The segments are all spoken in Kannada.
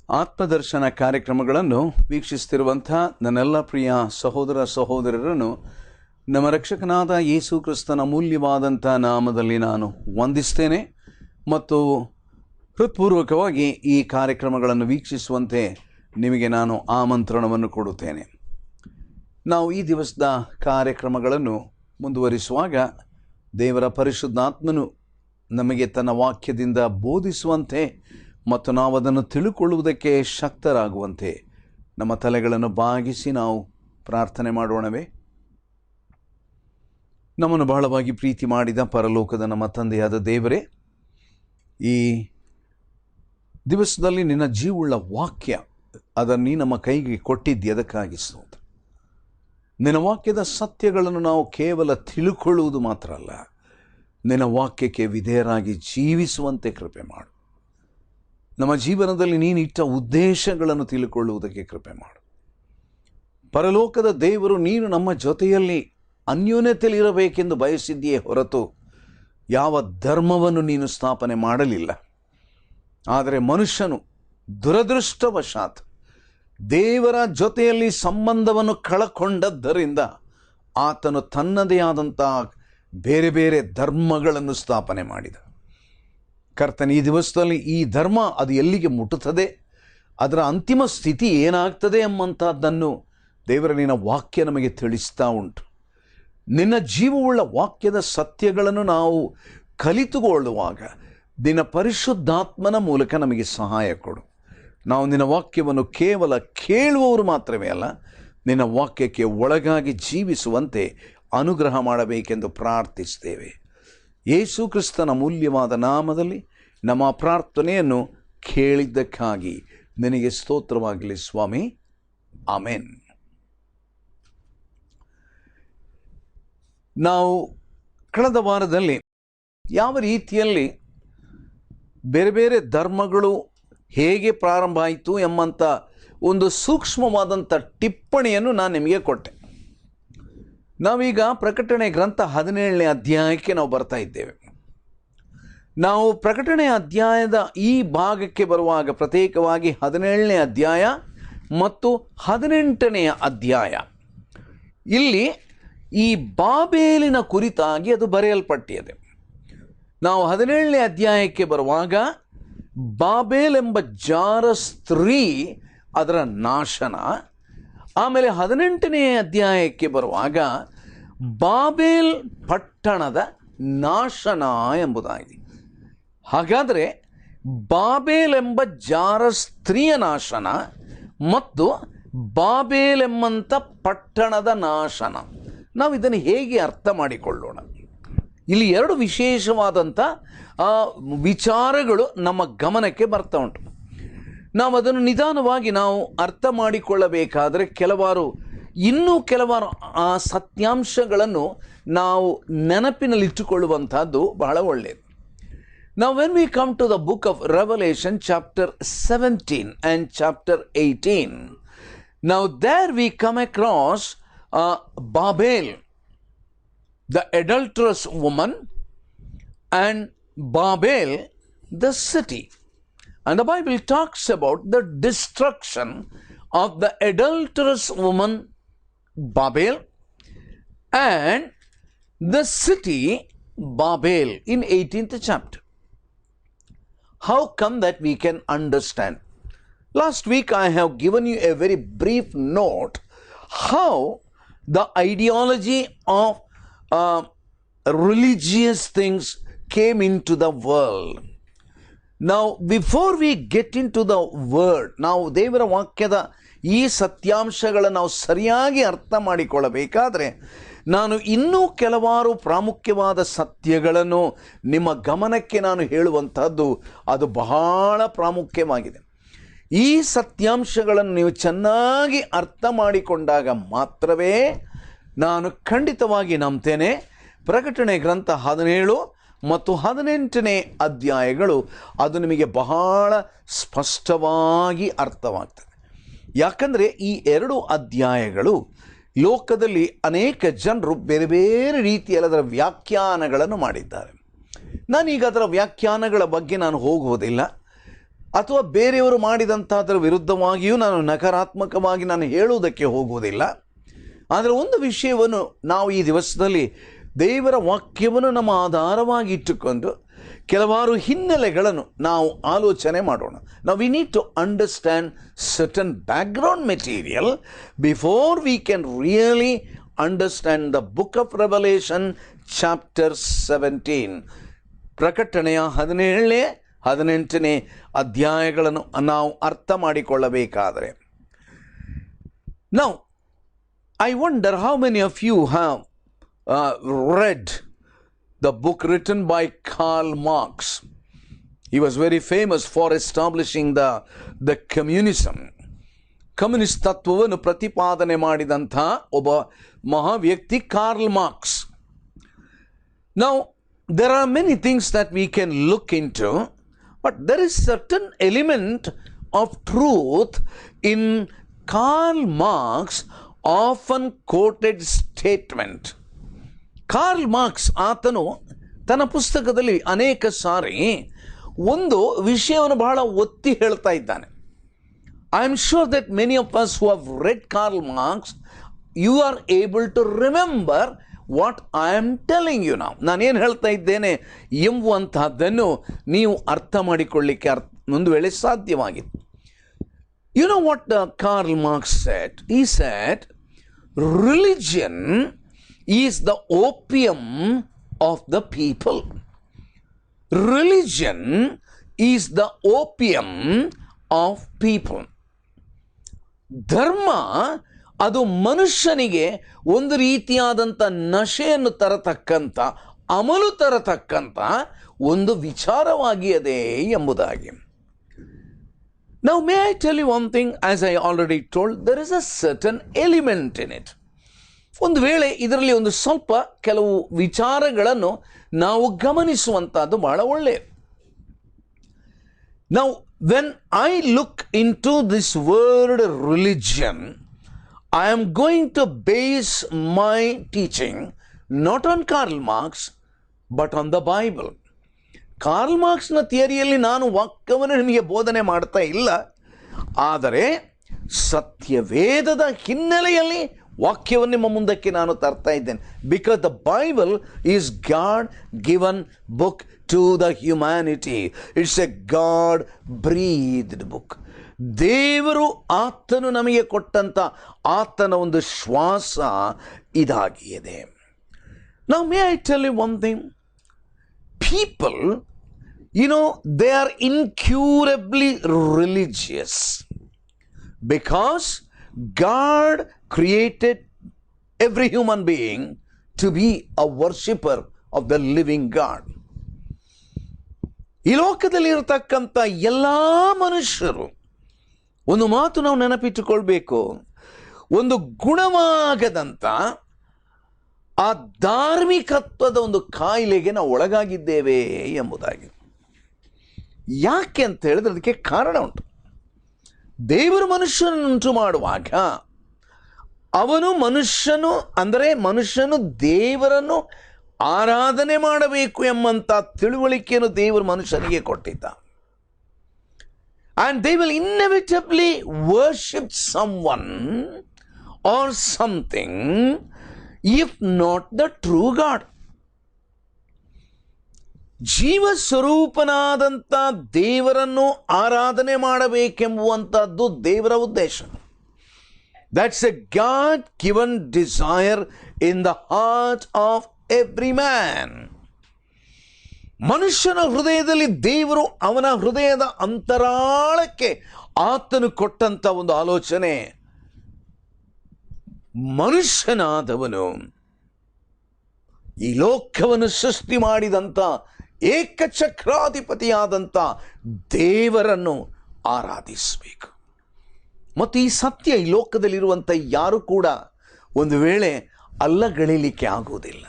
ಆತ್ಮದರ್ಶನ ಕಾರ್ಯಕ್ರಮಗಳನ್ನು ವೀಕ್ಷಿಸುತ್ತಿರುವಂಥ ನನ್ನೆಲ್ಲ ಪ್ರಿಯ ಸಹೋದರ ಸಹೋದರರನ್ನು ನಮ್ಮ ರಕ್ಷಕನಾದ ಯೇಸು ಕ್ರಿಸ್ತನ ಅಮೂಲ್ಯವಾದಂಥ ನಾಮದಲ್ಲಿ ನಾನು ವಂದಿಸ್ತೇನೆ ಮತ್ತು ಹೃತ್ಪೂರ್ವಕವಾಗಿ ಈ ಕಾರ್ಯಕ್ರಮಗಳನ್ನು ವೀಕ್ಷಿಸುವಂತೆ ನಿಮಗೆ ನಾನು ಆಮಂತ್ರಣವನ್ನು ಕೊಡುತ್ತೇನೆ. ನಾವು ಈ ದಿವಸದ ಕಾರ್ಯಕ್ರಮಗಳನ್ನು ಮುಂದುವರಿಸುವಾಗ ದೇವರ ಪರಿಶುದ್ಧಾತ್ಮನು ನಮಗೆ ತನ್ನ ವಾಕ್ಯದಿಂದ ಬೋಧಿಸುವಂತೆ ಮತ್ತು ನಾವು ಅದನ್ನು ತಿಳುಕೊಳ್ಳುವುದಕ್ಕೆ ಶಕ್ತರಾಗುವಂತೆ ನಮ್ಮ ತಲೆಗಳನ್ನು ಬಾಗಿಸಿ ನಾವು ಪ್ರಾರ್ಥನೆ ಮಾಡೋಣವೇ? ನಮ್ಮನ್ನು ಬಹಳವಾಗಿ ಪ್ರೀತಿ ಮಾಡಿದ ಪರಲೋಕದ ನಮ್ಮ ತಂದೆಯಾದ ದೇವರೇ, ಈ ದಿವಸದಲ್ಲಿ ನಿನ್ನ ಜೀವವುಳ್ಳ ವಾಕ್ಯ ಅದನ್ನು ನೀ ನಮ್ಮ ಕೈಗೆ ಕೊಟ್ಟಿದ್ದಿ, ಅದಕ್ಕಾಗಿ ಸ್ತೋತ್ರ. ನಿನ್ನ ವಾಕ್ಯದ ಸತ್ಯಗಳನ್ನು ನಾವು ಕೇವಲ ತಿಳುಕೊಳ್ಳುವುದು ಮಾತ್ರ ಅಲ್ಲ, ನಿನ್ನ ವಾಕ್ಯಕ್ಕೆ ವಿಧೇಯರಾಗಿ ಜೀವಿಸುವಂತೆ ಕೃಪೆ ಮಾಡು. ನಮ್ಮ ಜೀವನದಲ್ಲಿ ನೀನಿಟ್ಟ ಉದ್ದೇಶಗಳನ್ನು ತಿಳುಕೊಳ್ಳುವುದಕ್ಕೆ ಕೃಪೆ ಮಾಡು. ಪರಲೋಕದ ದೇವರು ನೀನು ನಮ್ಮ ಜೊತೆಯಲ್ಲಿ ಅನ್ಯೋನ್ಯತೆಯಲ್ಲಿರಬೇಕೆಂದು ಬಯಸಿದ್ದೀಯೇ ಹೊರತು ಯಾವ ಧರ್ಮವನ್ನು ನೀನು ಸ್ಥಾಪನೆ ಮಾಡಲಿಲ್ಲ. ಆದರೆ ಮನುಷ್ಯನು ದುರದೃಷ್ಟವಶಾತ್ ದೇವರ ಜೊತೆಯಲ್ಲಿ ಸಂಬಂಧವನ್ನು ಕಳಕೊಂಡದ್ದರಿಂದ ಆತನು ತನ್ನದೇ ಆದಂಥ ಬೇರೆ ಬೇರೆ ಧರ್ಮಗಳನ್ನು ಸ್ಥಾಪನೆ ಮಾಡಿದ. ಕರ್ತನ ಈ ದಿವಸದಲ್ಲಿ ಈ ಧರ್ಮ ಅದು ಎಲ್ಲಿಗೆ ಮುಟ್ಟುತ್ತದೆ, ಅದರ ಅಂತಿಮ ಸ್ಥಿತಿ ಏನಾಗ್ತದೆ ಎಂಬಂಥದ್ದನ್ನು ದೇವರ ನಿನ್ನ ವಾಕ್ಯ ನಮಗೆ ತಿಳಿಸ್ತಾ ಉಂಟು. ನಿನ್ನ ಜೀವವುಳ್ಳ ವಾಕ್ಯದ ಸತ್ಯಗಳನ್ನು ನಾವು ಕಲಿತುಕೊಳ್ಳುವಾಗ ನಿನ್ನ ಪರಿಶುದ್ಧಾತ್ಮನ ಮೂಲಕ ನಮಗೆ ಸಹಾಯ ಕೊಡು. ನಾವು ನಿನ್ನ ವಾಕ್ಯವನ್ನು ಕೇವಲ ಕೇಳುವವರು ಮಾತ್ರವೇ ಅಲ್ಲ, ನಿನ್ನ ವಾಕ್ಯಕ್ಕೆ ಒಳಗಾಗಿ ಜೀವಿಸುವಂತೆ ಅನುಗ್ರಹ ಮಾಡಬೇಕೆಂದು ಪ್ರಾರ್ಥಿಸ್ತೇವೆ. ಯೇಸು ಕ್ರಿಸ್ತನ ಅಮೂಲ್ಯವಾದ ನಾಮದಲ್ಲಿ ನಮ್ಮ ಪ್ರಾರ್ಥನೆಯನ್ನು ಕೇಳಿದ್ದಕ್ಕಾಗಿ ನಿನಗೆ ಸ್ತೋತ್ರವಾಗಲಿ ಸ್ವಾಮಿ, ಆಮೆನ್. ನಾವು ಕಳೆದ ವಾರದಲ್ಲಿ ಯಾವ ರೀತಿಯಲ್ಲಿ ಬೇರೆ ಬೇರೆ ಧರ್ಮಗಳು ಹೇಗೆ ಪ್ರಾರಂಭ ಆಯಿತು ಎಂಬಂಥ ಒಂದು ಸೂಕ್ಷ್ಮವಾದಂಥ ಟಿಪ್ಪಣಿಯನ್ನು ನಾನು ನಿಮಗೆ ಕೊಟ್ಟೆ. ನಾವೀಗ ಪ್ರಕಟಣೆ ಗ್ರಂಥ 17ನೇ ಅಧ್ಯಾಯಕ್ಕೆ ನಾವು ಬರ್ತಾ ಇದ್ದೇವೆ. ನಾವು ಪ್ರಕಟಣೆ ಅಧ್ಯಾಯದ ಈ ಭಾಗಕ್ಕೆ ಬರುವಾಗ ಪ್ರತ್ಯೇಕವಾಗಿ 17ನೇ ಅಧ್ಯಾಯ ಮತ್ತು 18ನೇ ಅಧ್ಯಾಯ, ಇಲ್ಲಿ ಈ ಬಾಬೇಲಿನ ಕುರಿತಾಗಿ ಅದು ಬರೆಯಲ್ಪಟ್ಟಿದೆ. ನಾವು 17ನೇ ಅಧ್ಯಾಯಕ್ಕೆ ಬರುವಾಗ ಬಾಬೇಲ್ ಎಂಬ ಜಾರ ಸ್ತ್ರೀ ಅದರ ನಾಶನ, ಆಮೇಲೆ 18ನೇ ಅಧ್ಯಾಯಕ್ಕೆ ಬರುವಾಗ ಬಾಬೇಲ್ ಪಟ್ಟಣದ ನಾಶನ ಎಂಬುದಾಗಿದೆ. ಹಾಗಾದರೆ ಬಾಬೇಲ್ ಎಂಬ ಜಾರ ಸ್ತ್ರೀಯ ನಾಶನ ಮತ್ತು ಬಾಬೇಲ್ ಎಂಬಂಥ ಪಟ್ಟಣದ ನಾಶನ, ನಾವು ಇದನ್ನು ಹೇಗೆ ಅರ್ಥ ಮಾಡಿಕೊಳ್ಳೋಣ? ಇಲ್ಲಿ ಎರಡು ವಿಶೇಷವಾದಂಥ ವಿಚಾರಗಳು ನಮ್ಮ ಗಮನಕ್ಕೆ ಬರ್ತಾ ಉಂಟು. ನಾವು ಅದನ್ನು ನಿಧಾನವಾಗಿ ನಾವು ಅರ್ಥ ಮಾಡಿಕೊಳ್ಳಬೇಕಾದರೆ ಇನ್ನೂ ಕೆಲವಾರು ಆ ಸತ್ಯಾಂಶಗಳನ್ನು ನಾವು ನೆನಪಿನಲ್ಲಿಟ್ಟುಕೊಳ್ಳುವಂಥದ್ದು ಬಹಳ ಒಳ್ಳೆಯದು. Now when we come to the book of Revelation chapter 17 and chapter 18, now there we come across Babel, the adulterous woman, and Babel, the city. And the Bible talks about the destruction of the adulterous woman Babel and the city Babel in 18th chapter. How come that we can understand? Last week I have given you a very brief note how the ideology of religious things came into the world. Now before we get into the word, ನಾವು ದೇವರ ವಾಕ್ಯದ ಈ ಸತ್ಯಾಂಶಗಳನ್ನು ನಾವು ಸರಿಯಾಗಿ ಅರ್ಥ ಮಾಡಿಕೊಳ್ಳಬೇಕಾದರೆ ನಾನು ಇನ್ನೂ ಕೆಲವಾರು ಪ್ರಾಮುಖ್ಯವಾದ ಸತ್ಯಗಳನ್ನು ನಿಮ್ಮ ಗಮನಕ್ಕೆ ನಾನು ಹೇಳುವಂಥದ್ದು ಅದು ಬಹಳ ಪ್ರಾಮುಖ್ಯವಾಗಿದೆ. ಈ ಸತ್ಯಾಂಶಗಳನ್ನು ನೀವು ಚೆನ್ನಾಗಿ ಅರ್ಥ ಮಾಡಿಕೊಂಡಾಗ ಮಾತ್ರವೇ ನಾನು ಖಂಡಿತವಾಗಿ ನಂಬ್ತೇನೆ ಪ್ರಕಟಣೆ ಗ್ರಂಥ 17 ಮತ್ತು 18ನೇ ಅಧ್ಯಾಯಗಳು ಅದು ನಿಮಗೆ ಬಹಳ ಸ್ಪಷ್ಟವಾಗಿ ಅರ್ಥವಾಗ್ತದೆ. ಯಾಕಂದರೆ ಈ ಎರಡು ಅಧ್ಯಾಯಗಳು ಲೋಕದಲ್ಲಿ ಅನೇಕ ಜನರು ಬೇರೆ ಬೇರೆ ರೀತಿಯಲ್ಲಿ ಅದರ ವ್ಯಾಖ್ಯಾನಗಳನ್ನು ಮಾಡಿದ್ದಾರೆ. ನಾನೀಗ ಅದರ ವ್ಯಾಖ್ಯಾನಗಳ ಬಗ್ಗೆ ನಾನು ಹೋಗುವುದಿಲ್ಲ. ಅಥವಾ ಬೇರೆಯವರು ಮಾಡಿದಂಥದ್ರ ವಿರುದ್ಧವಾಗಿಯೂ ನಾನು ನಕಾರಾತ್ಮಕವಾಗಿ ನಾನು ಹೇಳುವುದಕ್ಕೆ ಹೋಗುವುದಿಲ್ಲ. ಆದರೆ ಒಂದು ವಿಷಯವನ್ನು ನಾವು ಈ ದಿವಸದಲ್ಲಿ ದೇವರ ವಾಕ್ಯವನ್ನು ನಮ್ಮ ಆಧಾರವಾಗಿ ಇಟ್ಟುಕೊಂಡು ಕೆಲವಾರು ಹಿನ್ನೆಲೆಗಳನ್ನು ನಾವು ಆಲೋಚನೆ ಮಾಡೋಣ. ನಾವು we need to understand certain background material before we can really understand the book of Revelation chapter 17. ಪ್ರಕಟಣೆಯ 17-18 ಅಧ್ಯಾಯಗಳನ್ನು ನಾವು ಅರ್ಥ ಮಾಡಿಕೊಳ್ಳಬೇಕಾದರೆ, now I wonder how many of you have read the book written by Karl Marx. He was very famous for establishing the communism. Communist ತತ್ವವನ್ನು ಪ್ರತಿಪಾದನೆ ಮಾಡಿದಂಥ ಒಬ್ಬ ಮಹಾವ್ಯಕ್ತಿ Karl Marx. Now there are many things that we can look into, but there is certain element of truth in Karl Marx often quoted statement. Karl Marx ಆತನು ತನ್ನ ಪುಸ್ತಕದಲ್ಲಿ ಅನೇಕ ಸಾರಿ ಒಂದು ವಿಷಯವನ್ನು ಬಹಳ ಒತ್ತಿ ಹೇಳ್ತಾ ಇದ್ದಾನೆ. I am sure that many of us who have read Karl Marx, you are able to remember what I am telling you. ನಾನೇನು ಹೇಳ್ತಾ ಇದ್ದೇನೆ ಎಂಬುವಂತಹದ್ದನ್ನು ನೀವು ಅರ್ಥ ಮಾಡಿಕೊಳ್ಳಿಕ್ಕೆ ಒಂದು ವೇಳೆ ಸಾಧ್ಯವಾಗಿದೆ. You know what Karl Marx said? He said, religion is the opium of the people. Religion is the opium of people. ಧರ್ಮ ಅದು ಮನುಷ್ಯನಿಗೆ ಒಂದು ರೀತಿಯಾದಂಥ ನಶೆಯನ್ನು ತರತಕ್ಕಂಥ, ಅಮಲು ತರತಕ್ಕಂಥ ಒಂದು ವಿಚಾರವಾಗಿಯದೆ ಎಂಬುದಾಗಿ. Now may I tell you one thing, as I already told, there is a certain element in it. ಒಂದು ವೇಳೆ ಇದರಲ್ಲಿ ಒಂದು ಸ್ವಲ್ಪ ಕೆಲವು ವಿಚಾರಗಳನ್ನು ನಾವು ಗಮನಿಸುವಂಥದ್ದು ಬಹಳ ಒಳ್ಳೆಯದು. Now when I look into this word religion, I am going to base my teaching not on Karl Marx but on the Bible. Karl ಮಾರ್ಕ್ಸ್ನ ಥಿಯರಿಯಲ್ಲಿ ನಾನು ವಾಕ್ಯವನ್ನು ನಿಮಗೆ ಬೋಧನೆ ಮಾಡ್ತಾ ಇಲ್ಲ, ಆದರೆ ಸತ್ಯವೇದದ ಹಿನ್ನೆಲೆಯಲ್ಲಿ ವಾಕ್ಯವನ್ನು ನಿಮ್ಮ ಮುಂದಕ್ಕೆ ನಾನು ತರ್ತಾ ಇದ್ದೇನೆ. Because the Bible is God given book to the humanity. It's a God breathed book. ದೇವರು ಆತನು ನಮಗೆ ಕೊಟ್ಟಂಥ ಆತನ ಒಂದು ಶ್ವಾಸ ಇದಾಗಿದೆ. Now may I tell you one thing? People, you know, they are incurably religious because God created every human being to be a worshipper of the living God. ಈ ಲೋಕದಲ್ಲಿ ಇರತಕ್ಕಂಥ ಎಲ್ಲ ಮನುಷ್ಯರು ಒಂದು ಮಾತು ನಾವು ನೆನಪಿಟ್ಟುಕೊಳ್ಬೇಕು, ಒಂದು ಗುಣವಾಗದಂಥ ಆ ಧಾರ್ಮಿಕತ್ವದ ಒಂದು ಕಾಯಿಲೆಗೆ ನಾವು ಒಳಗಾಗಿದ್ದೇವೆ ಎಂಬುದಾಗಿ. ಯಾಕೆ ಅಂತ ಹೇಳಿದ್ರೆ ಅದಕ್ಕೆ ಕಾರಣ ಉಂಟು. ದೇವರು ಮನುಷ್ಯನನ್ನುಂಟು ಮಾಡುವಾಗ ಅವನು ಮನುಷ್ಯನು ದೇವರನ್ನು ಆರಾಧನೆ ಮಾಡಬೇಕು ಎಂಬಂಥ ತಿಳುವಳಿಕೆಯನ್ನು ದೇವರು ಮನುಷ್ಯನಿಗೆ ಕೊಟ್ಟಿದ್ದ. And they will inevitably worship someone or something if not the true God. ಜೀವ ಸ್ವರೂಪನಾದಂಥ ದೇವರನ್ನು ಆರಾಧನೆ ಮಾಡಬೇಕೆಂಬುವಂಥದ್ದು ದೇವರ ಉದ್ದೇಶ. That's a God-given desire in the heart of every man. ಮನುಷ್ಯನ ಹೃದಯದಲ್ಲಿ ದೇವರು ಅವನ ಹೃದಯದ ಅಂತರಾಳಕ್ಕೆ ಆತನು ಕೊಟ್ಟಂಥ ಒಂದು ಆಲೋಚನೆ, ಮನುಷ್ಯನಾದವನು ಈ ಲೋಕವನ್ನು ಸೃಷ್ಟಿ ಮಾಡಿದಂಥ ಏಕಚಕ್ರಾಧಿಪತಿಯಾದಂಥ ದೇವರನ್ನು ಆರಾಧಿಸಬೇಕು. ಮತ್ತು ಈ ಸತ್ಯ ಈ ಲೋಕದಲ್ಲಿರುವಂಥ ಯಾರು ಕೂಡ ಒಂದು ವೇಳೆ ಅಲ್ಲಗಳೆಯಲಿಕ್ಕೆ ಆಗುವುದಿಲ್ಲ.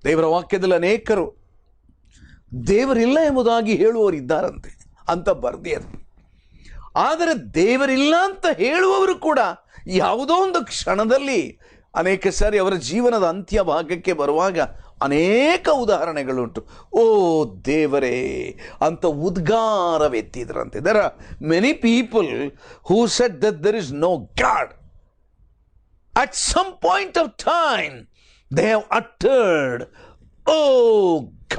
ದೇವರ ವಾಕ್ಯದಲ್ಲಿ ಅನೇಕರು ದೇವರಿಲ್ಲ ಎಂಬುದಾಗಿ ಹೇಳುವವರಿದ್ದಾರಂತೆ ಅಂತ ಬರ್ದಿಯದು. ಆದರೆ ದೇವರಿಲ್ಲ ಅಂತ ಹೇಳುವವರು ಕೂಡ ಯಾವುದೋ ಒಂದು ಕ್ಷಣದಲ್ಲಿ ಅನೇಕ ಸಾರಿ ಅವರ ಜೀವನದ ಅಂತ್ಯ ಭಾಗಕ್ಕೆ ಬರುವಾಗ ಅನೇಕ ಉದಾಹರಣೆಗಳುಂಟು. ಓ ದೇವರೇ ಅಂತ ಉದ್ಗಾರವೆತ್ತಿದ್ರಂತೆ. There are many people who said that there is no God. At some point of time they have uttered, oh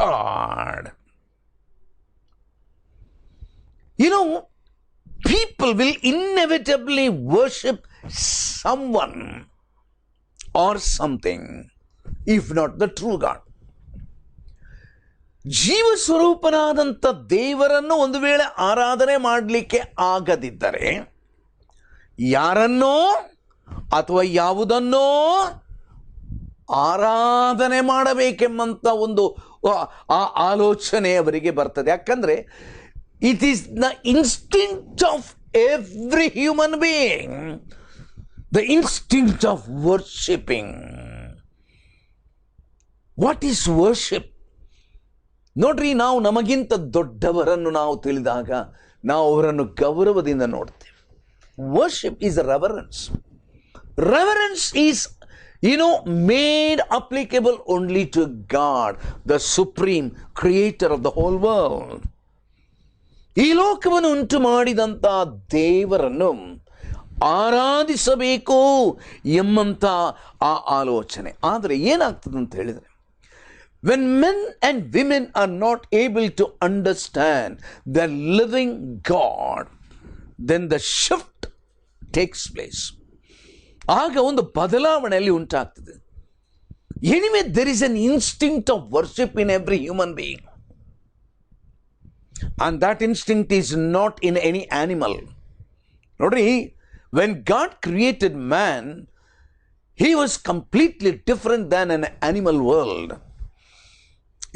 God. You know, people will inevitably worship someone or something, if not the true God. ಜೀವ ಸ್ವರೂಪನಾದಂಥ ದೇವರನ್ನು ಒಂದು ವೇಳೆ ಆರಾಧನೆ ಮಾಡಲಿಕ್ಕೆ ಆಗದಿದ್ದರೆ ಯಾರನ್ನೋ ಅಥವಾ ಯಾವುದನ್ನೋ ಆರಾಧನೆ ಮಾಡಬೇಕೆಂಬಂಥ ಒಂದು ಆಲೋಚನೆ ಅವರಿಗೆ ಬರ್ತದೆ. ಯಾಕಂದರೆ it is the instinct of every human being, the instinct of worshipping. What is worship? ನೋಡ್ರಿ, ನಾವು ನಮಗಿಂತ ದೊಡ್ಡವರನ್ನು ನಾವು ತಿಳಿದಾಗ ನಾವು ಅವರನ್ನು ಗೌರವದಿಂದ ನೋಡ್ತೇವೆ. Worship is reverence. Reverence is, made applicable only to God, the supreme creator of the whole world. ಈ ಲೋಕವನ್ನು ಉಂಟು ಮಾಡಿದಂಥ ದೇವರನ್ನು ಆರಾಧಿಸಬೇಕು ಎಂಬಂಥ ಆ ಆಲೋಚನೆ. ಆದರೆ ಏನಾಗ್ತದೆ ಅಂತ ಹೇಳಿದರೆ, when men and women are not able to understand the living God, then the shift takes place. ಆಗ ಒಂದು ಬದಲಾವಣೆಯಲ್ಲಿ ಉಂಟಾಗ್ತದೆ. Anyway, there is an instinct of worship in every human being. And that instinct is not in any animal. Nodri, when God created man, he was completely different than an animal world.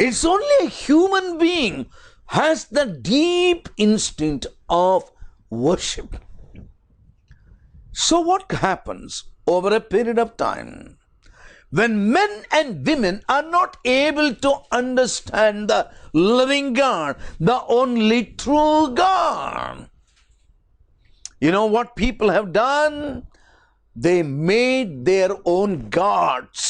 It's only a human being has the deep instinct of worship. So what happens over a period of time? When men and women are not able to understand the living God, the only true God, you know what people have done? They made their own gods.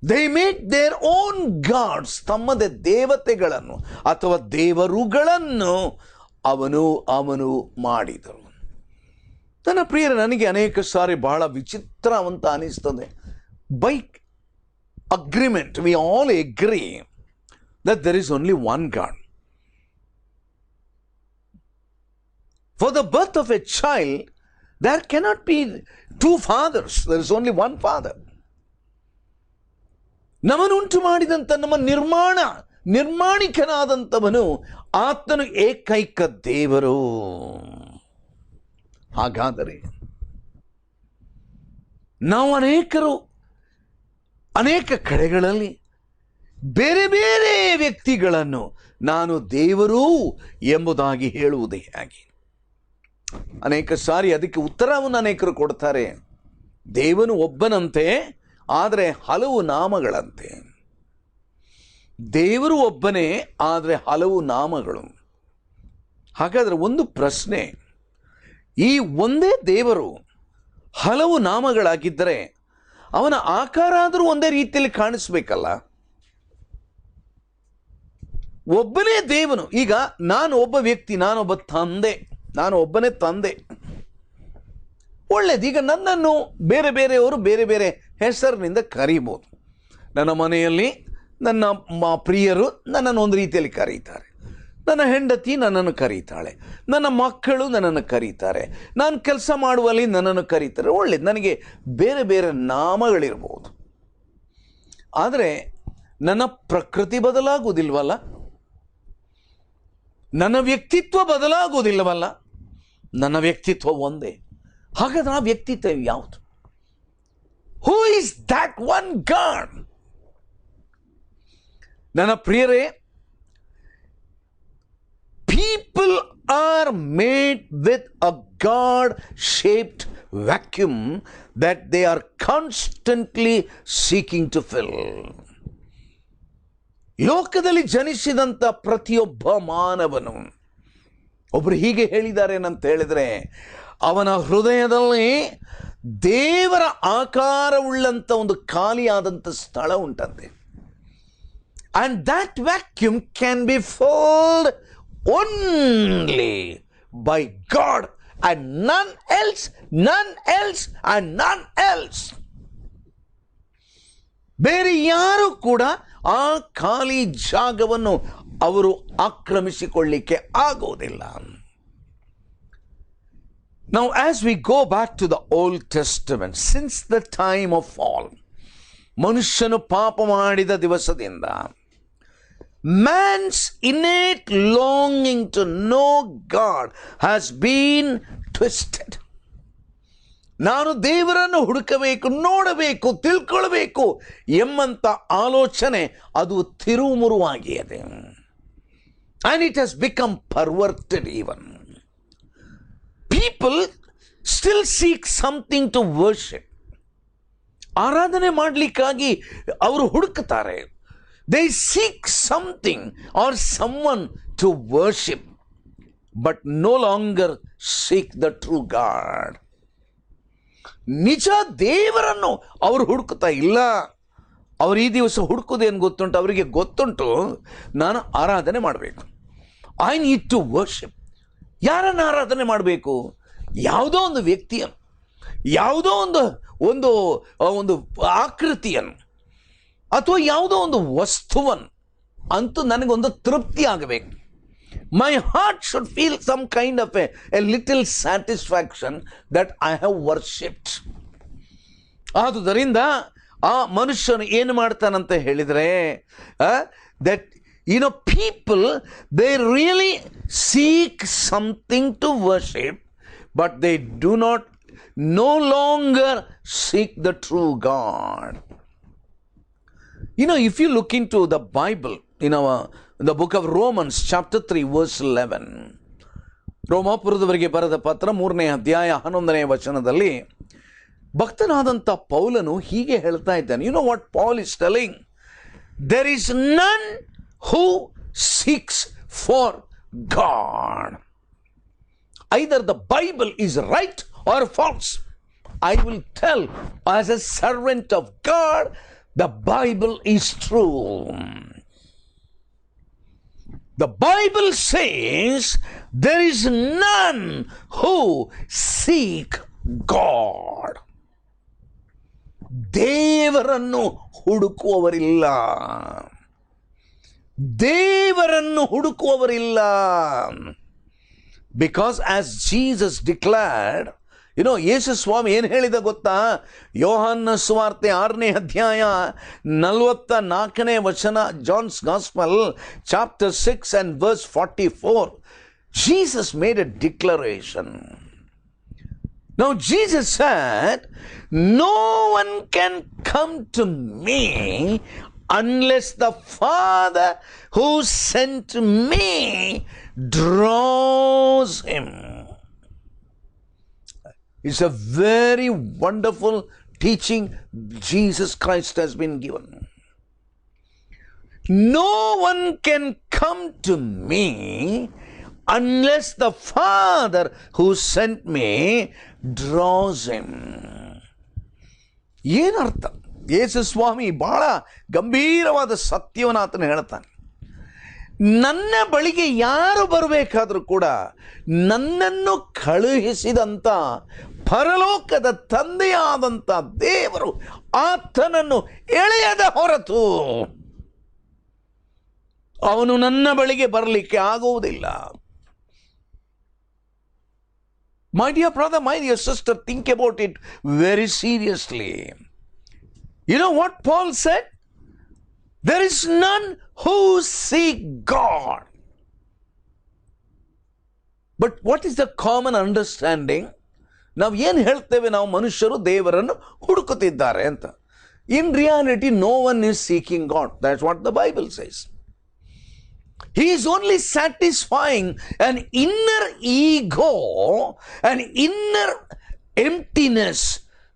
They made their own gods. ತಮ್ಮದೇ ದೇವತೆಗಳನ್ನು ಅಥವಾ ದೇವರುಗಳನ್ನು ಅವನು ಮಾಡಿದರು. ನನ್ನ ಪ್ರಿಯರ, ನನಗೆ ಅನೇಕ ಸಾರಿ ಬಹಳ ವಿಚಿತ್ರವಂತ ಅನಿಸ್ತದೆ. By agreement we all agree that there is only one God. For the birth of a child, there cannot be two fathers. There is only one father. ನಮ್ಮನ್ನುಂಟು ಮಾಡಿದಂಥ ನಮ್ಮ ನಿರ್ಮಾಣಿಕನಾದಂಥವನು ಆತನು ಏಕೈಕ ದೇವರು. ಹಾಗಾದರೆ ನಾವು ಅನೇಕ ಕಡೆಗಳಲ್ಲಿ ಬೇರೆ ಬೇರೆ ವ್ಯಕ್ತಿಗಳನ್ನು ನಾನು ದೇವರು ಎಂಬುದಾಗಿ ಹೇಳುವುದೇ ಹಾಗೆ. ಅನೇಕ ಸಾರಿ ಅದಕ್ಕೆ ಉತ್ತರವನ್ನು ಅನೇಕರು ಕೊಡ್ತಾರೆ. ದೇವನು ಒಬ್ಬನಂತೆ, ಆದರೆ ಹಲವು ನಾಮಗಳಂತೆ. ದೇವರು ಒಬ್ಬನೇ, ಆದರೆ ಹಲವು ನಾಮಗಳು. ಹಾಗಾದರೆ ಒಂದು ಪ್ರಶ್ನೆ, ಈ ಒಂದೇ ದೇವರು ಹಲವು ನಾಮಗಳಾಗಿದ್ದರೆ ಅವನ ಆಕಾರ ಆದರೂ ಒಂದೇ ರೀತಿಯಲ್ಲಿ ಕಾಣಿಸ್ಬೇಕಲ್ಲ. ಒಬ್ಬನೇ ದೇವನು. ಈಗ ನಾನು ಒಬ್ಬ ವ್ಯಕ್ತಿ, ನಾನೊಬ್ಬ ತಂದೆ, ನಾನು ಒಬ್ಬನೇ ತಂದೆ, ಒಳ್ಳೇದು. ಈಗ ನನ್ನನ್ನು ಬೇರೆ ಬೇರೆಯವರು ಬೇರೆ ಬೇರೆ ಹೆಸರಿನಿಂದ ಕರೀಬೋದು. ನನ್ನ ಮನೆಯಲ್ಲಿ ನನ್ನ ಪ್ರಿಯರು ನನ್ನನ್ನು ಒಂದು ರೀತಿಯಲ್ಲಿ ಕರೀತಾರೆ, ನನ್ನ ಹೆಂಡತಿ ನನ್ನನ್ನು ಕರೀತಾಳೆ, ನನ್ನ ಮಕ್ಕಳು ನನ್ನನ್ನು ಕರೀತಾರೆ, ನಾನು ಕೆಲಸ ಮಾಡುವಲ್ಲಿ ನನ್ನನ್ನು ಕರೀತಾರೆ. ಒಳ್ಳೇದು, ನನಗೆ ಬೇರೆ ಬೇರೆ ನಾಮಗಳಿರ್ಬೋದು. ಆದರೆ ನನ್ನ ಪ್ರಕೃತಿ ಬದಲಾಗುವುದಿಲ್ವಲ್ಲ, ನನ್ನ ವ್ಯಕ್ತಿತ್ವ ಬದಲಾಗುವುದಿಲ್ಲವಲ್ಲ. ನನ್ನ ವ್ಯಕ್ತಿತ್ವ ಒಂದೇ. ಹಾಗಾದ್ರೆ ಆ ವ್ಯಕ್ತಿತ್ವ ಯಾವುದು? Who is that one god? ನನ್ನ ಪ್ರಿಯರೇ, people are made with a God-shaped vacuum that they are constantly seeking to fill. ಲೋಕದಲ್ಲಿ ಜನಿಸಿದಂಥ ಪ್ರತಿಯೊಬ್ಬ ಮಾನವನು, ಒಬ್ಬರು ಹೀಗೆ ಹೇಳಿದ್ದಾರೆ ಏನಂತ ಹೇಳಿದರೆ, ಅವನ ಹೃದಯದಲ್ಲಿ ದೇವರ ಆಕಾರವುಳ್ಳಂಥ ಒಂದು ಖಾಲಿಯಾದಂಥ ಸ್ಥಳ ಉಂಟಂತೆ. And that vacuum can be filled only by God and none else, none else and none else. ಬೇರೆ ಯಾರು ಕೂಡ ಆ ಖಾಲಿ ಜಾಗವನ್ನು ಅವರು ಆಕ್ರಮಿಸಿಕೊಳ್ಳಿಕ್ಕೆ ಆಗೋದಿಲ್ಲ. Now as we go back to the Old Testament, since the time of fall, ಮನುಷ್ಯನು ಪಾಪ ಮಾಡಿದ ದಿವಸದಿಂದ man's innate longing to know God has been twisted. ನಾನು ದೇವರನ್ನು ಹುಡುಕಬೇಕು, ನೋಡಬೇಕು, ತಿಳ್ಕೊಳ್ಬೇಕು ಎಂಬಂತ ಆಲೋಚನೆ ಅದು ತಿರುಮುರುವಾಗಿದೆ. And it has become perverted even. People still seek something to worship. ಆರಾಧನೆ ಮಾಡಲಿಕ್ಕಾಗಿ ಅವರು ಹುಡುಕ್ತಾರೆ. They seek something or someone to worship, but no longer seek the true God. ನಿಜ ದೇವರನ್ನು ಅವರು ಹುಡುಕ್ತಾ ಇಲ್ಲ. ಅವರು ಈ ದಿವಸ ಹುಡುಕೋದೇನು ಗೊತ್ತುಂಟು, ಅವರಿಗೆ ಗೊತ್ತುಂಟು ನಾನು ಆರಾಧನೆ ಮಾಡಬೇಕು. I need to worship. ಯಾರನ್ನು ಆರಾಧನೆ ಮಾಡಬೇಕು? ಯಾವುದೋ ಒಂದು ವ್ಯಕ್ತಿಯನ್ನು, ಯಾವುದೋ ಒಂದು ಒಂದು ಆಕೃತಿಯನ್ನು, ಅಥವಾ ಯಾವುದೋ ಒಂದು ವಸ್ತುವನ್ನು ಅಂತೂ ನನಗೊಂದು ತೃಪ್ತಿ ಆಗಬೇಕು. My heart should feel some kind of a little satisfaction that I have worshipped. ಆದುದರಿಂದ ಆ ಮನುಷ್ಯನು ಏನು ಮಾಡ್ತಾನಂತ ಹೇಳಿದರೆ, that people, they really seek something to worship, but they do not no longer seek the true God. If you look into the Bible, in the book of Romans chapter 3 verse 11, ರೋಮಾಪುರದವರಿಗೆ ಬರೆದ ಪತ್ರ 3ನೇ ಅಧ್ಯಾಯ 11ನೇ ವಚನದಲ್ಲಿ ಭಕ್ತನಾದಂಥ ಪೌಲನು ಹೀಗೆ ಹೇಳ್ತಾ ಇದ್ದಾನೆ. You know what Paul is telling? There is none who seeks for God. Either the Bible is right or false. I will tell, as a servant of God, the Bible is true. The Bible says there is none who seek God. ದೇವರನ್ನು ಹುಡುಕುವವರಿಲ್ಲ, ದೇವರನ್ನು ಹುಡುಕುವವರಿಲ್ಲ. Because as Jesus declared, ಯೇಸು ಸ್ವಾಮಿ ಏನು ಹೇಳಿದ ಗೊತ್ತಾ? ಯೋಹಾನ ಸುವಾರ್ತೆ 6ನೇ ಅಧ್ಯಾಯ 44ನೇ ವಚನ, John's gospel chapter 6 and verse 44, Jesus made a declaration. Now Jesus said, no one can come to me unless the Father who sent me draws him. It's a very wonderful teaching Jesus Christ has been given. No one can come to me unless the Father who sent me draws him. ಏನರ್ಥ? ಯೇಸು ಸ್ವಾಮಿ ಬಹಳ ಗಂಭೀರವಾದ ಸತ್ಯವನ್ನು ಆತನು ಹೇಳ್ತಾನೆ. ನನ್ನ ಬಳಿಗೆ ಯಾರು ಬರಬೇಕಾದ್ರೂ ಕೂಡ ನನ್ನನ್ನು ಕಳುಹಿಸಿದಂಥ ಪರಲೋಕದ ತಂದೆಯಾದಂಥ ದೇವರು ಆತನನ್ನು ಎಳೆಯದ ಹೊರತು ಅವನು ನನ್ನ ಬಳಿಗೆ ಬರಲಿಕ್ಕೆ ಆಗುವುದಿಲ್ಲ. My dear brother, my dear sister, think about it very seriously. You know what Paul said? There is none who seek God. But what is the common understanding? ನಾವು ಏನು ಹೇಳ್ತೇವೆ, ನಾವು ಮನುಷ್ಯರು ದೇವರನ್ನು ಹುಡುಕುತ್ತಿದ್ದಾರೆ ಅಂತ. In reality, no one is seeking God. That's what the Bible says. He is only satisfying an inner ego, an inner emptiness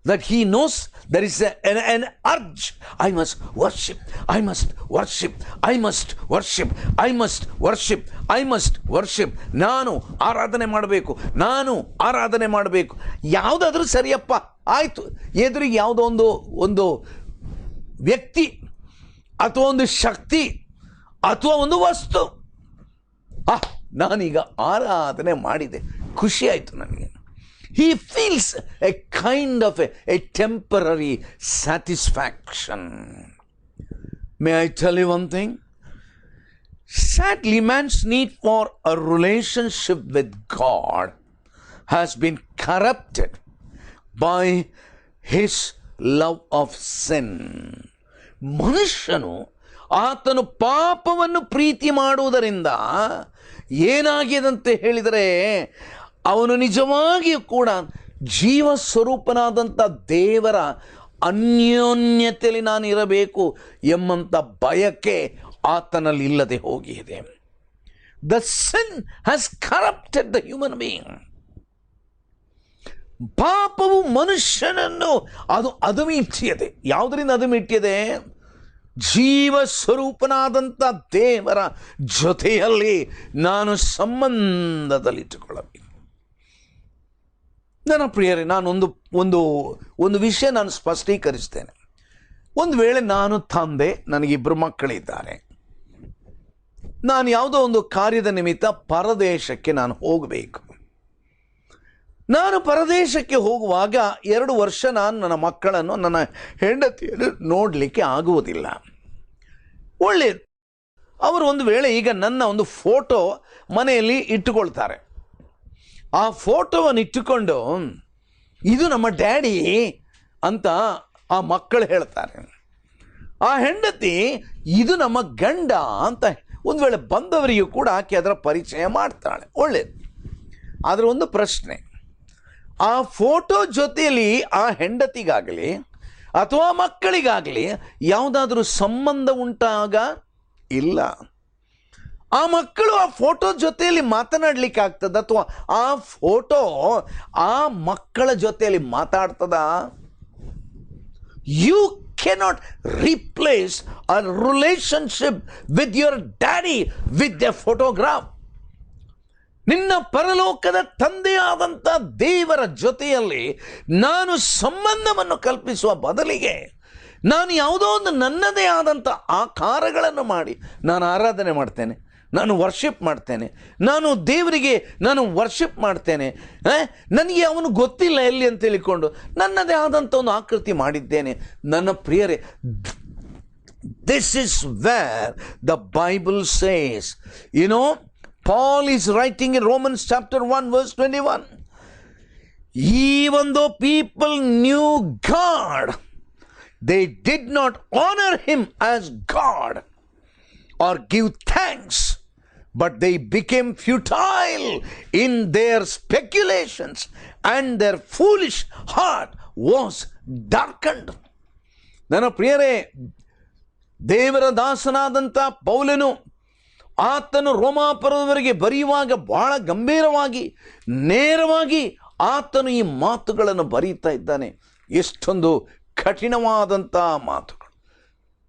that he knows there is an urge. I must worship, I must worship, I must worship, I must worship, I must worship. ನಾನು ಆರಾಧನೆ ಮಾಡಬೇಕು, ನಾನು ಆರಾಧನೆ ಮಾಡಬೇಕು. ಯಾವುದಾದ್ರೂ ಸರಿಯಪ್ಪ, ಆಯಿತು. ಎದುರಿಗೆ ಯಾವುದೋ ಒಂದು ವ್ಯಕ್ತಿ ಅಥವಾ ಒಂದು ಶಕ್ತಿ ಅಥವಾ ಒಂದು ವಸ್ತು, ನಾನೀಗ ಆರಾಧನೆ ಮಾಡಿದೆ, ಖುಷಿ ಆಯಿತು ನನಗೆ. He feels a kind of a temporary satisfaction. May I tell you one thing? Sadly, man's need for a relationship with God has been corrupted by his love of sin. ಮನುಷ್ಯನು ಆತನು ಪಾಪವನ್ನು ಪ್ರೀತಿ ಮಾಡುವುದರಿಂದ ಏನಾಗಿದಂತೆ ಹೇಳಿದರೆ, ಅವನು ನಿಜವಾಗಿಯೂ ಕೂಡ ಜೀವ ಸ್ವರೂಪನಾದಂಥ ದೇವರ ಅನ್ಯೋನ್ಯತೆಯಲ್ಲಿ ನಾನು ಇರಬೇಕು ಎಂಬಂಥ ಬಯಕೆ ಆತನಲ್ಲಿ ಇಲ್ಲದೆ ಹೋಗಿದೆ. The sin has corrupted the human being. ಪಾಪವು ಮನುಷ್ಯನನ್ನು ಅದುಮಿಟ್ಟಿಯದೆ. ಯಾವುದರಿಂದ ಅದುಮಿಟ್ಟಿಯದೆ? ಜೀವ ಸ್ವರೂಪನಾದಂಥ ದೇವರ ಜೊತೆಯಲ್ಲಿ ನಾನು ಸಂಬಂಧದಲ್ಲಿಟ್ಟುಕೊಳ್ಳಬೇಕು. ನನ್ನ ಪ್ರಿಯರೇ, ನಾನೊಂದು ಒಂದು ಒಂದು ವಿಷಯ ನಾನು ಸ್ಪಷ್ಟೀಕರಿಸ್ತೇನೆ. ಒಂದು ವೇಳೆ ನಾನು ತಂದೆ, ನನಗಿಬ್ಬರು ಮಕ್ಕಳಿದ್ದಾರೆ, ನಾನು ಯಾವುದೋ ಒಂದು ಕಾರ್ಯದ ನಿಮಿತ್ತ ಪರದೇಶಕ್ಕೆ ನಾನು ಹೋಗಬೇಕು. ನಾನು ಪರದೇಶಕ್ಕೆ ಹೋಗುವಾಗ 2 ವರ್ಷ ನಾನು ನನ್ನ ಮಕ್ಕಳನ್ನು, ನನ್ನ ಹೆಂಡತಿಯನ್ನು ನೋಡಲಿಕ್ಕೆ ಆಗುವುದಿಲ್ಲ. ಒಳ್ಳೆಯದು. ಅವರು ಒಂದು ವೇಳೆ ಈಗ ನನ್ನ ಒಂದು ಫೋಟೋ ಮನೆಯಲ್ಲಿ ಇಟ್ಟುಕೊಳ್ತಾರೆ. ಆ ಫೋಟೋವನ್ನು ಇಟ್ಟುಕೊಂಡು ಇದು ನಮ್ಮ ಡ್ಯಾಡಿ ಅಂತ ಆ ಮಕ್ಕಳು ಹೇಳ್ತಾರೆ. ಆ ಹೆಂಡತಿ ಇದು ನಮ್ಮ ಗಂಡ ಅಂತ ಒಂದು ವೇಳೆ ಬಂದವರಿಗೂ ಕೂಡ ಆಕೆ ಅದರ ಪರಿಚಯ ಮಾಡ್ತಾಳೆ. ಒಳ್ಳೆಯದು. ಆದರೆ ಒಂದು ಪ್ರಶ್ನೆ, ಆ ಫೋಟೋ ಜೊತೆಯಲ್ಲಿ ಆ ಹೆಂಡತಿಗಾಗಲಿ ಅಥವಾ ಮಕ್ಕಳಿಗಾಗಲಿ ಯಾವುದಾದ್ರೂ ಸಂಬಂಧ ಉಂಟಾಗ ಇಲ್ಲ. ಆ ಮಕ್ಕಳು ಆ ಫೋಟೋ ಜೊತೆಯಲ್ಲಿ ಮಾತನಾಡಲಿಕ್ಕೆ ಆಗ್ತದ ಅಥವಾ ಆ ಫೋಟೋ ಆ ಮಕ್ಕಳ ಜೊತೆಯಲ್ಲಿ ಮಾತಾಡ್ತದ? You cannot replace a relationship with your daddy with a photograph. ನಿನ್ನ ಪರಲೋಕದ ತಂದೆಯಾದಂಥ ದೇವರ ಜೊತೆಯಲ್ಲಿ ನಾನು ಸಂಬಂಧವನ್ನು ಕಲ್ಪಿಸುವ ಬದಲಿಗೆ ನಾನು ಯಾವುದೋ ಒಂದು ನನ್ನದೇ ಆದಂಥ ಆಕಾರಗಳನ್ನು ಮಾಡಿ ನಾನು ಆರಾಧನೆ ಮಾಡ್ತೇನೆ, ನಾನು ವರ್ಷಿಪ್ ಮಾಡ್ತೇನೆ, ನಾನು ದೇವರಿಗೆ ನಾನು ವರ್ಷಿಪ್ ಮಾಡ್ತೇನೆ. ನನಗೆ ಅವನು ಗೊತ್ತಿಲ್ಲ ಎಲ್ಲಿ ಅಂತ ಹೇಳಿಕೊಂಡು ನನ್ನದೇ ಆದಂಥ ಒಂದು ಆಕೃತಿ ಮಾಡಿದ್ದೇನೆ. ನನ್ನ ಪ್ರಿಯರೇ, this is where the Bible says, Paul is writing in Romans chapter 1 verse 21, even though people knew God, they did not honor him as God or give thanks, but they became futile in their speculations and their foolish heart was darkened. ನನ್ನ ಪ್ರಿಯರೇ, ದೇವರ ದಾಸನಾದಂಥ ಪೌಲನು ಆತನು ರೋಮಾಪುರದವರೆಗೆ ಬರೆಯುವಾಗ ಬಹಳ ಗಂಭೀರವಾಗಿ ನೇರವಾಗಿ ಆತನು ಈ ಮಾತುಗಳನ್ನು ಬರೀತಾ ಇದ್ದಾನೆ. ಎಷ್ಟೊಂದು ಕಠಿಣವಾದಂಥ ಮಾತುಗಳು.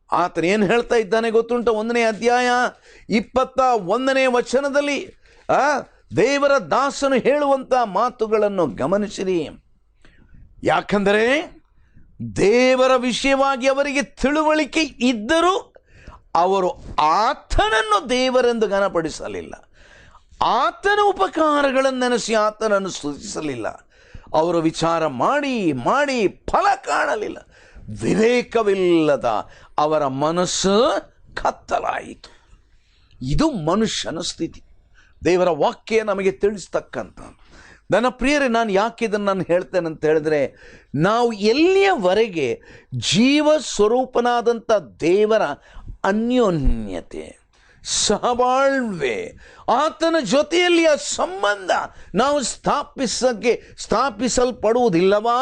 ಆತನು ಏನು ಹೇಳ್ತಾ ಇದ್ದಾನೆ ಗೊತ್ತುಂಟ? 1ನೇ ಅಧ್ಯಾಯ 21ನೇ ವಚನದಲ್ಲಿ ದೇವರ ದಾಸನು ಹೇಳುವಂಥ ಮಾತುಗಳನ್ನು ಗಮನಿಸಿರಿ. ಯಾಕಂದರೆ ದೇವರ ವಿಷಯವಾಗಿ ಅವರಿಗೆ ತಿಳುವಳಿಕೆ ಇದ್ದರೂ ಅವರು ಆತನನ್ನು ದೇವರೆಂದು ಘನಪಡಿಸಲಿಲ್ಲ, ಆತನ ಉಪಕಾರಗಳನ್ನು ನೆನೆಸಿ ಆತನನ್ನು ಸ್ತುತಿಸಲಿಲ್ಲ. ಅವರು ವಿಚಾರ ಮಾಡಿ ಮಾಡಿ ಫಲ ಕಾಣಲಿಲ್ಲ. ವಿವೇಕವಿಲ್ಲದ ಅವರ ಮನಸ್ಸು ಕತ್ತಲಾಯಿತು. ಇದು ಮನುಷ್ಯನ ಸ್ಥಿತಿ. ದೇವರ ವಾಕ್ಯ ನಮಗೆ ತಿಳಿಸ್ತಕ್ಕಂಥ. ನನ್ನ ಪ್ರಿಯರೇ, ನಾನು ಯಾಕೆ ಇದನ್ನು ನಾನು ಹೇಳ್ತೇನೆ ಅಂತ ಹೇಳಿದ್ರೆ, ನಾವು ಎಲ್ಲಿಯವರೆಗೆ ಜೀವ ಸ್ವರೂಪನಾದಂಥ ದೇವರ ಅನ್ಯೋನ್ಯತೆ, ಸಹಬಾಳ್ವೆ, ಆತನ ಜೊತೆಯಲ್ಲಿ ಆ ಸಂಬಂಧ ನಾವು ಸ್ಥಾಪಿಸಲ್ಪಡುವುದಿಲ್ಲವಾ,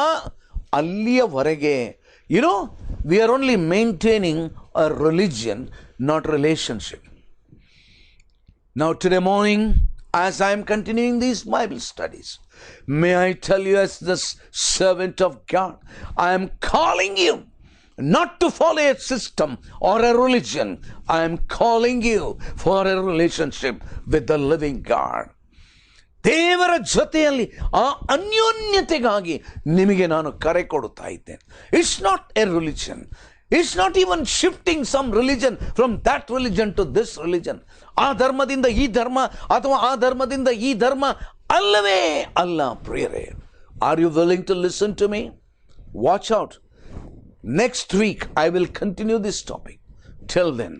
ಅಲ್ಲಿಯವರೆಗೆ we are only maintaining a religion, not relationship. Now today morning as I am continuing these Bible studies, may I tell you, as the servant of God, I am calling you not to follow a system or a religion. I am calling you for a relationship with the living God. ದೇವರ ಜೊತೆಯಲ್ಲಿ ಆ ಅನ್ಯೋನ್ಯತೆಗಾಗಿ ನಿಮಗೆ ನಾನು ಕರೆ ಕೊಡುತ್ತಾ ಇದ್ದೇನೆ. It's not a religion. It's not even shifting some religion from that religion to this religion. ಆ ಧರ್ಮದಿಂದ ಈ ಧರ್ಮ ಅಥವಾ ಆ ಧರ್ಮದಿಂದ ಈ ಧರ್ಮ ಅಲ್ಲವೇ ಅಲ್ಲ ಪ್ರಿಯರೇ. Are you willing to listen to me? Watch out. Next week I will continue this topic. Till then,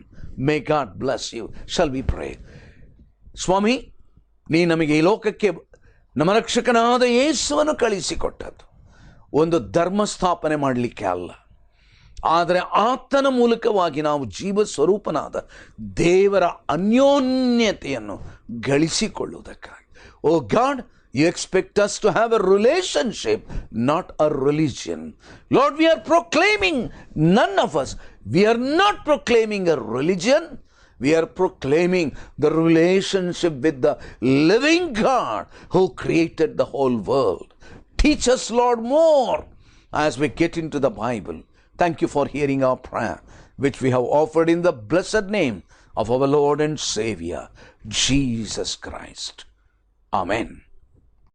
may God bless you. Shall we pray? ಸ್ವಾಮಿ, ನೀ ನಮಗೆ ಈ ಲೋಕಕ್ಕೆ ನಮ್ಮ ರಕ್ಷಕನಾದ ಯೇಸುವನ್ನು ಕಳಿಸಿಕೊಟ್ಟದ್ದು ಒಂದು ಧರ್ಮ ಸ್ಥಾಪನೆ ಮಾಡಲಿಕ್ಕೆ ಅಲ್ಲ, ಆದರೆ ಆತನ ಮೂಲಕವಾಗಿ ನಾವು ಜೀವ ಸ್ವರೂಪನಾದ ದೇವರ ಅನ್ಯೋನ್ಯತೆಯನ್ನು ಗಳಿಸಿಕೊಳ್ಳುವುದಕ್ಕಾಗಿ. ಓ God, you expect us to have a relationship, not a religion. Lord, we are proclaiming, none of us, we are not proclaiming a religion. We are proclaiming the relationship with the living God who created the whole world. Teach us, Lord, more as we get into the Bible. Thank you for hearing our prayer, which we have offered in the blessed name of our Lord and Savior, Jesus Christ. Amen.